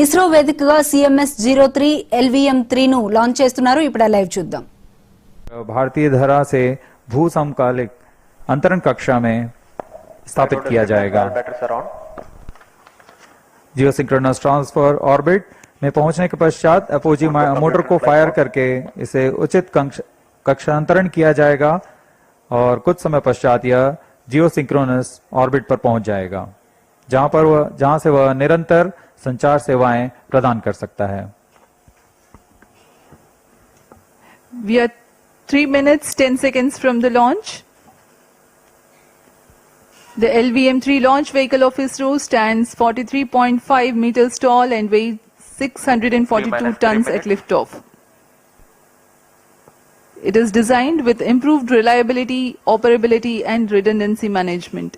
ఇస్రో వేదికగా CMS-03 LVM-3 ను launch చేస్తున్నారు. ఇప్పుడు లైవ్ చూద్దాం. भारतीय धरा से भू समकालिक अंतरण कक्षा में स्थापित किया जाएगा। जियोसिंक्रोनस ट्रांसफर ऑर्बिट में पहुंचने के पश्चात एपोजी मोटर को फायर करके इसे उचित कक्षांतरण किया जाएगा और कुछ समय पश्चात यह जियोसिंक्रोनस ऑर्बिट पर पहुंच जाएगा, जहां से वह निरंतर संचार सेवाएं प्रदान कर सकता है। We are 3 minutes 10 seconds from the launch. The LVM-3 launch vehicle of ISRO stands 43.5 meters tall and weighs 642 tons at liftoff. It is designed with improved reliability, operability and redundancy management.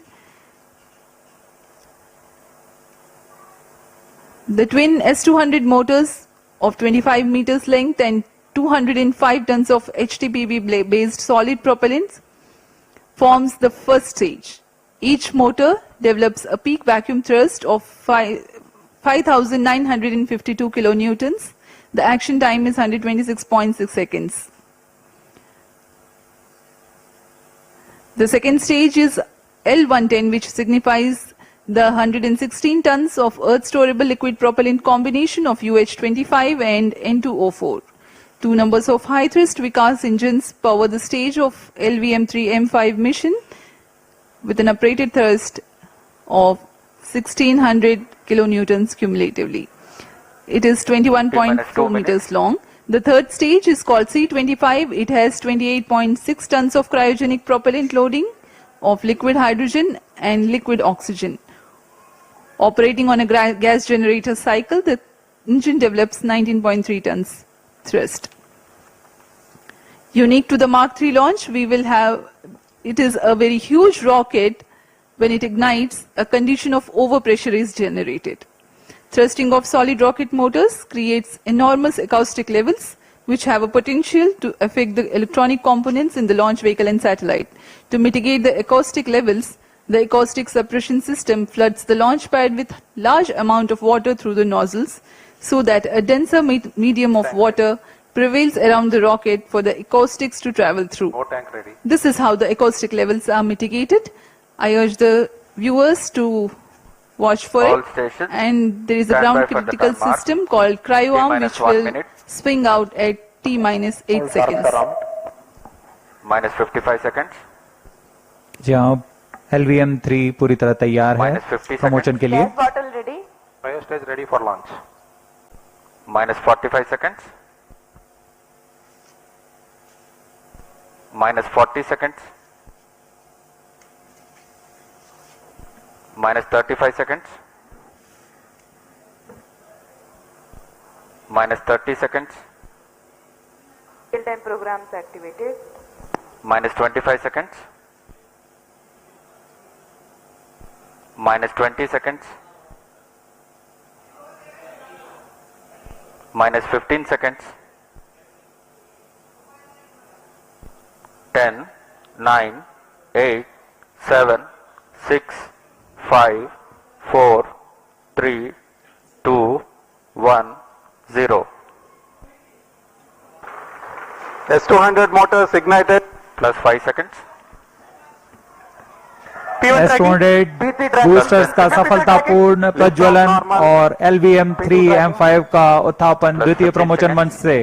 The twin S200 motors of 25 meters length and 205 tons of HTPB-based solid propellants forms the first stage. Each motor develops a peak vacuum thrust of 5,952 kilonewtons. The action time is 126.6 seconds. The second stage is L110, which signifies the 116 tons of earth storable liquid propellant combination of UH-25 and N2O4. Two numbers of high thrust Vikas engines power the stage of LVM-3 M5 mission with an operated thrust of 1600 kilonewtons cumulatively. It is 21.4 meters long. The third stage is called C25. It has 28.6 tons of cryogenic propellant loading of liquid hydrogen and liquid oxygen. Operating on a gas generator cycle, the engine develops 19.3 tons thrust. Unique to the Mark III launch, it is a very huge rocket. When it ignites, a condition of overpressure is generated. Thrusting of solid rocket motors creates enormous acoustic levels, which have a potential to affect the electronic components in the launch vehicle and satellite. To mitigate the acoustic levels, the acoustic suppression system floods the launch pad with large amount of water through the nozzles so that a denser medium of water prevails around the rocket for the acoustics to travel through. This is how the acoustic levels are mitigated. I urge the viewers to watch for it. And there is a ground critical system called cryo-arm which will swing out at T-8 seconds. Minus 55 seconds. जहाँ LVM-3 पूरी तरह तैयार है promotion के लिए। Bottle ready. Cryo stage ready for launch. Minus 45 seconds. Minus 40 seconds. Minus 35 seconds. Minus 30 seconds. Real-time programs activated. Minus 25 seconds. Minus 20 seconds. Minus 15 seconds. 10, 9, 8, 7, 6, 5, 4, 3, 2, 1, 0. S200 motors ignited. Plus 5 seconds. S200 boosters का सफलतापूर्ण प्रज्वलन और LVM-3 M5 का उत्थापन द्वितीय promotion मंच से।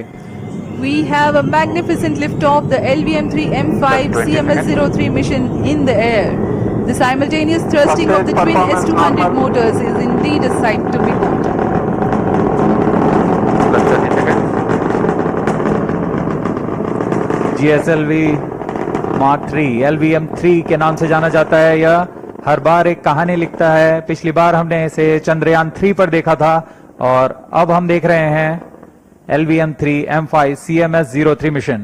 We have a magnificent liftoff, the LVM-3 M5 CMS-03 mission in the air. The simultaneous thrusting of the twin S200 motors is indeed a sight to behold. GSLV Mark III LVM-3 के नाम से जाना जाता है। यह हर बार एक कहानी लिखता है। पिछली बार हमने इसे चंद्रयान 3 पर देखा था और अब हम देख रहे हैं LVM-3 M5 CMS-03 mission.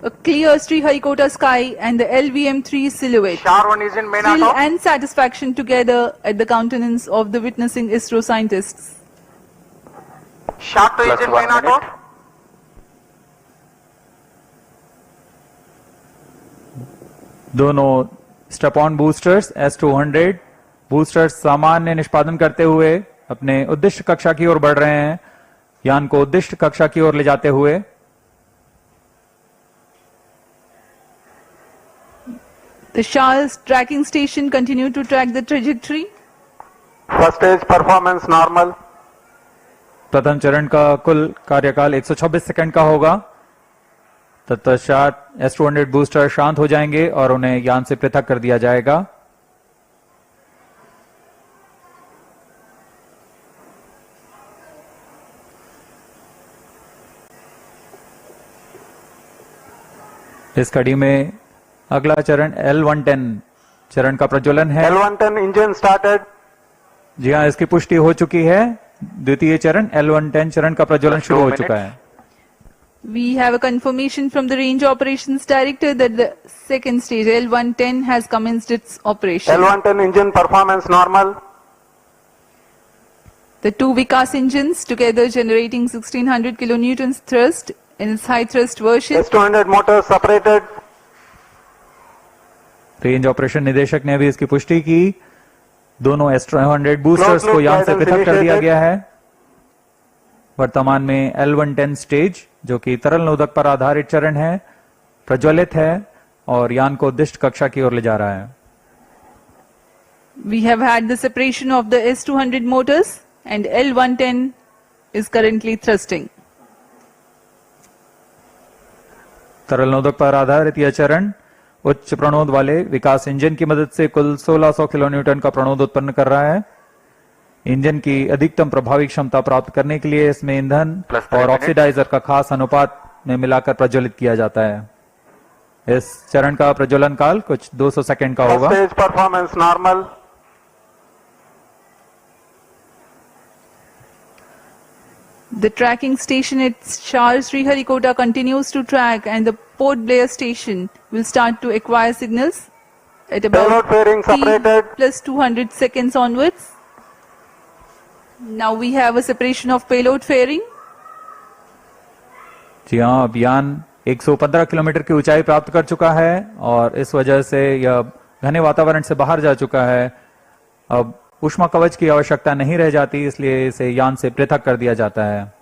A clear Sriharikota sky and the LVM-3 silhouette. Sharwan is in main Thrill auto. and satisfaction together at the countenance of the witnessing ISRO scientists. Sharp to Plus engine 1 main auto. minute. दोनों step on boosters S200 boosters सामान्य निष्पादन करते हुए अपने उद्दिष्ट कक्षा की ओर बढ़ रहे हैं, यान को उद्दिष्ट कक्षा की ओर ले जाते हुए। The Shah's tracking station continue to track the trajectory. First stage performance normal. प्रथम चरण का कुल कार्यकाल 126 सेकंड का होगा। तत्पश्चात S-200 बूस्टर शांत हो जाएंगे और उन्हें यान से पृथक कर दिया जाएगा। इस कड़ी में अगला चरण L-110 चरण का प्रज्वलन है। L-110 engine started. जी हाँ, इसकी पुष्टि हो चुकी है। द्वितीय चरण L-110 चरण का प्रज्वलन शुरू हो चुका है। We have a confirmation from the Range Operations Director that the second stage L-110 has commenced its operation. L-110 engine performance normal. The two Vikas engines together generating 1600 kilonewtons thrust in its high thrust version. S-200 motors separated. Range operation निदेशक ने भी इसकी पुष्टि की। दोनों S-200 boosters को यान से पृथक कर दिया गया है। वर्तमान में L-110 स्टेज, जो कि तरल नोदक पर आधारित चरण है, प्रज्वलित है और यान को उद्दिष्ट कक्षा की ओर ले जा रहा है। We have had the separation of the S-200 motors and L-110 is currently thrusting. तरल नोदक पर आधारित यह चरण उच्च प्रणोद वाले विकास इंजन की मदद से कुल 1600 किलोन्यूटन का प्रणोद उत्पन्न कर रहा है। इंजन की अधिकतम प्रभावी क्षमता प्राप्त करने के लिए इसमें ईंधन और ऑक्सीडाइजर का खास अनुपात में मिलाकर प्रज्वलित किया जाता है। इस चरण का प्रज्वलन काल कुछ 200 सेकंड का First होगा। stage performance normal. The tracking station at Shah Sriharikota continues to track and the Port Blair station will start to acquire signals at about Payload fairing separated. plus 200 seconds onwards. Now we have a separation of payload fairing. जी हाँ, अब यान 115 kilometre की ऊंचाई प्राप्त कर चुका है और इस वजह से यह घने वातावरण से बाहर जा चुका है। अब ऊष्मा कवच की आवश्यकता नहीं रह जाती, इसलिए इसे यान से पृथक कर दिया जाता है।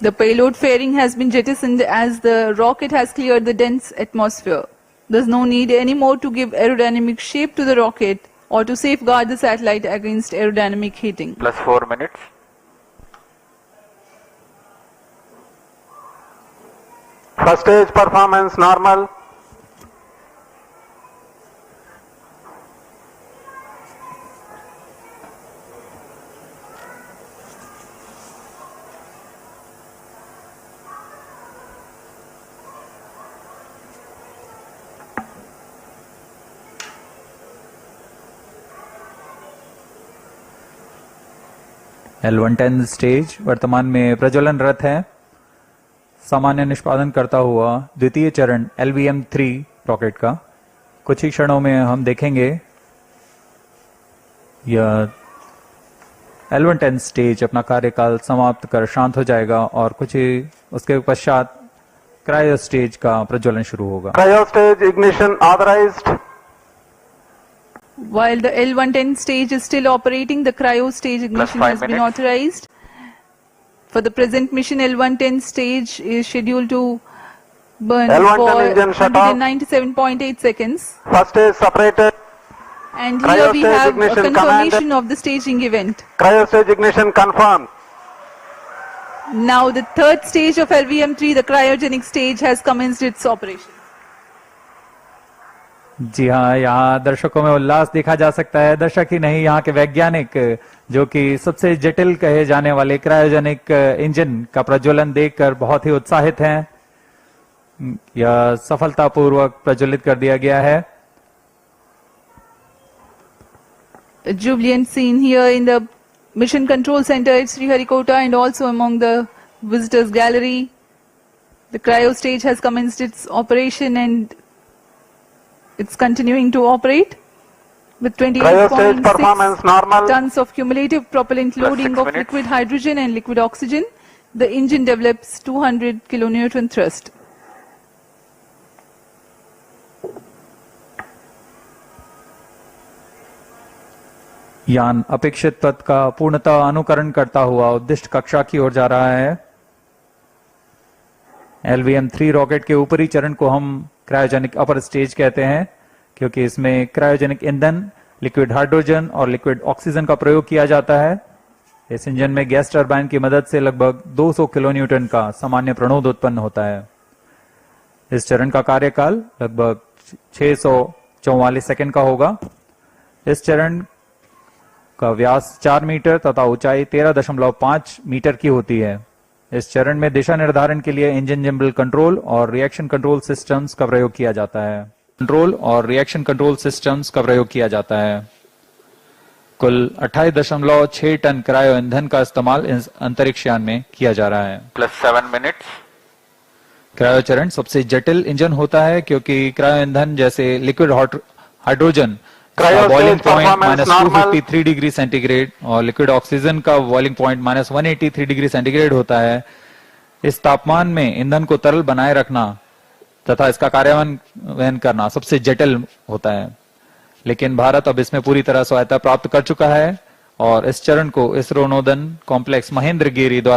The payload fairing has been jettisoned as the rocket has cleared the dense atmosphere. There's no need anymore to give aerodynamic shape to the rocket or to safeguard the satellite against aerodynamic heating. Plus 4 minutes. First stage performance normal. L-110 stage वर्तमान में प्रज्वलनरत है। सामान्य निष्पादन करता हुआ द्वितीय चरण LVM-3 rocket का कुछ ही क्षणों में हम देखेंगे। यह L-110 स्टेज अपना कार्यकाल समाप्त कर शांत हो जाएगा और कुछ ही उसके पश्चात क्रायो स्टेज का प्रज्वलन शुरू होगा। Cryo stage ignition authorized. While the L-110 stage is still operating, the cryo stage ignition 5 has been minutes. authorized. For the present mission, L-110 stage is scheduled to burn L-110 for engine shut off. 197.8 seconds. First stage separated. And Cryo here we stage have a ignition confirmation command. of the staging event. Cryo stage ignition confirmed. Now the third stage of LVM-3, the cryogenic stage, has commenced its operation. जी हाँ, यहाँ दर्शकों में उल्लास देखा जा सकता है। दर्शक ही नहीं, यहाँ के वैज्ञानिक, जो कि सबसे जटिल कहे जाने वाले क्रायोजेनिक इंजन का प्रज्वलन देखकर बहुत ही उत्साहित हैं। यह सफलतापूर्वक प्रज्वलित कर दिया गया है। A jubilant scene here in the Mission Control Center at Sriharikota and also among the visitors gallery. The cryo stage has commenced its operation and it's continuing to operate with Cryo stage performance 28.6 normal. tons of cumulative propellant Plus loading 6 of minutes. liquid hydrogen and liquid oxygen. The engine develops 200 kilonewton thrust. यान अपेक्षित पथ का पूर्णतः अनुकरण करता हुआ उद्दिष्ट कक्षा की ओर जा रहा है। LVM-3 रॉकेट के ऊपरी चरण को हम क्रायोजेनिक अपर स्टेज कहते हैं, क्योंकि इसमें क्रायोजेनिक ईंधन, लिक्विड हाइड्रोजन और लिक्विड ऑक्सीजन का प्रयोग किया जाता है। इस इंजन में गैस टरबाइन की मदद से लगभग 200 किलोन्यूटन का सामान्य प्रणोद उत्पन्न होता है। इस चरण का कार्यकाल लगभग 644 सेकंड का होगा। इस चरण का व्यास 4 मीटर तथा ऊंचाई 13.5 मीटर की होती है। इस चरण में दिशा निर्धारण के लिए इंजन जिम्बल कंट्रोल और रिएक्शन कंट्रोल सिस्टम्स का प्रयोग किया जाता है। कुल 28.6 टन क्रायो ईंधन का इस्तेमाल इस अंतरिक्ष यान में किया जा रहा है। +7 minutes. क्रायो चरण सबसे जटिल इंजन होता है, क्योंकि क्रायो ईंधन जैसे liquid hydrogen Cryo boiling stage point performance normal. -253 degree centigrade और लिक्विड ऑक्सीजन का बॉइलिंग पॉइंट -183 डिग्री सेंटीग्रेड होता है। इस तापमान में ईंधन को तरल बनाए रखना तथा इसका कार्यान्वयन करना सबसे जटिल होता है, लेकिन भारत अब इसमें पूरी तरह स्वायत्ता प्राप्त कर चुका है और इस चरण को इसरो नोदन कॉम्प्लेक्स महेंद्रगिरी द्वारा